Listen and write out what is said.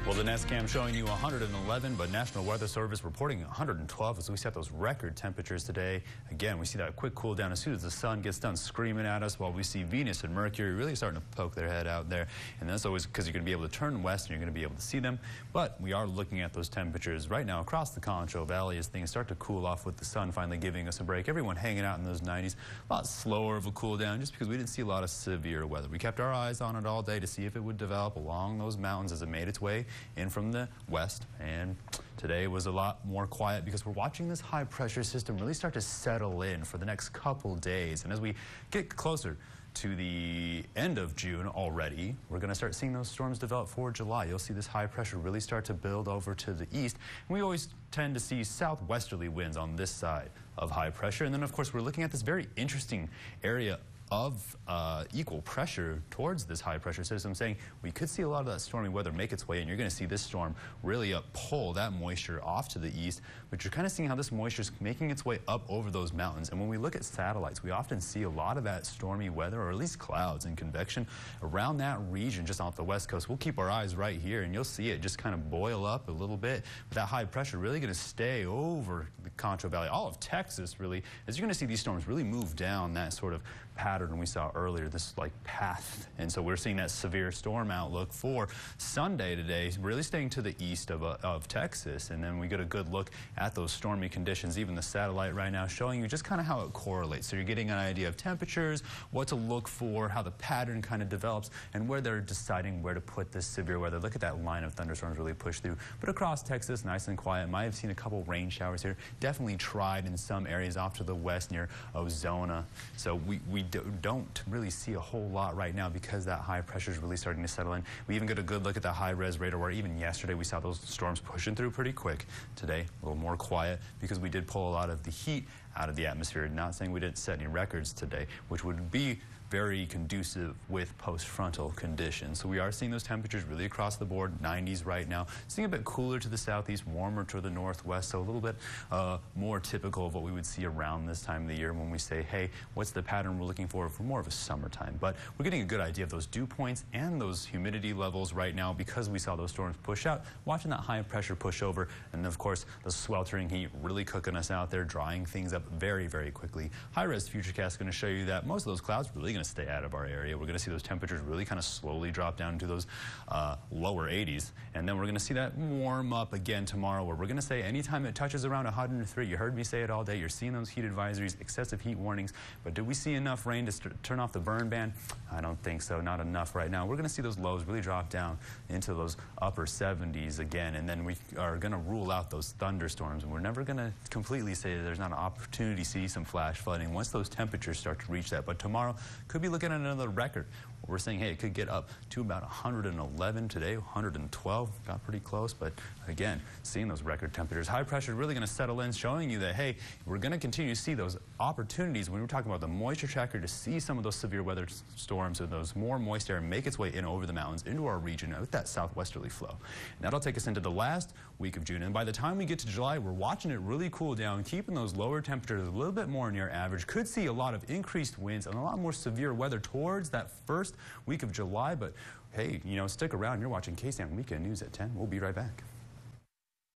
Well, the Nest Cam showing you 111, but National Weather Service reporting 112 as we set those record temperatures today. Again, we see that quick cool down as soon as the sun gets done screaming at us, while we see Venus and Mercury really starting to poke their head out there. And that's always because you're going to be able to turn west and you're going to be able to see them. But we are looking at those temperatures right now across the Concho Valley as things start to cool off with the sun finally giving us a break. Everyone hanging out in those 90s. A lot slower of a cool down just because we didn't see a lot of severe weather. We kept our eyes on it all day to see if it would develop along those mountains as it made its way in from the west, and today was a lot more quiet because we're watching this high pressure system really start to settle in for the next couple days. And as we get closer to the end of June already, we're going to start seeing those storms develop for July. You'll see this high pressure really start to build over to the east. And we always tend to see southwesterly winds on this side of high pressure. And then of course we're looking at this very interesting area of equal pressure towards this high pressure system, saying we could see a lot of that stormy weather make its way in. You're going to see this storm really pull that moisture off to the east, but you're kind of seeing how this moisture is making its way up over those mountains. And when we look at satellites, we often see a lot of that stormy weather, or at least clouds and convection around that region just off the west coast. We'll keep our eyes right here and you'll see it just kind of boil up a little bit. But that high pressure really going to stay over the Concho Valley, all of Texas really, as you're going to see these storms really move down that sort of pattern we saw earlier, this like path. And so we're seeing that severe storm outlook for Sunday today, really staying to the east of Texas. And then we get a good look at those stormy conditions, even the satellite right now showing you just kind of how it correlates. So you're getting an idea of temperatures, what to look for, how the pattern kind of develops, and where they're deciding where to put this severe weather. Look at that line of thunderstorms really push through. But across Texas, nice and quiet. Might have seen a couple rain showers here. Definitely tried in some areas off to the west near Ozona. So we don't really see a whole lot right now because that high pressure is really starting to settle in. We even get a good look at the high-res radar where even yesterday we saw those storms pushing through pretty quick. Today, a little more quiet because we did pull a lot of the heat out of the atmosphere. Not saying we didn't set any records today, which would be very conducive with post-frontal conditions. So we are seeing those temperatures really across the board, 90s right now. Seeing a bit cooler to the southeast, warmer to the northwest, so a little bit more typical of what we would see around this time of the year when we say, hey, what's the pattern we're looking for more of a summertime. But we're getting a good idea of those dew points and those humidity levels right now because we saw those storms push out, watching that high pressure push over, and of course the sweltering heat really cooking us out there, drying things up very, very quickly. High-res futurecast is going to show you that most of those clouds really going to stay out of our area. We're going to see those temperatures really kind of slowly drop down to those lower 80s, and then we're going to see that warm up again tomorrow, where we're going to say anytime it touches around 103, you heard me say it all day, you're seeing those heat advisories, excessive heat warnings. But do we see enough rain to turn off the burn ban? I don't think so, not enough right now. We're going to see those lows really drop down into those upper 70s again, and then we are going to rule out those thunderstorms, and we're never going to completely say that there's not an opportunity to see some flash flooding once those temperatures start to reach that. But tomorrow could be looking at another record. We're saying, hey, it could get up to about 111 today, 112, got pretty close, but again, seeing those record temperatures. High pressure really going to settle in, showing you that, hey, we're going to continue to see those opportunities when we're talking about the moisture tracker to see some of those severe weather storms or those more moist air make its way in over the mountains into our region with that southwesterly flow. And that'll take us into the last week of June. And by the time we get to July, we're watching it really cool down, keeping those lower temperatures a little bit more near average. Could see a lot of increased winds and a lot more severe weather towards that first week of July. But hey, you know, stick around. You're watching KSAN Weekend News at 10. We'll be right back.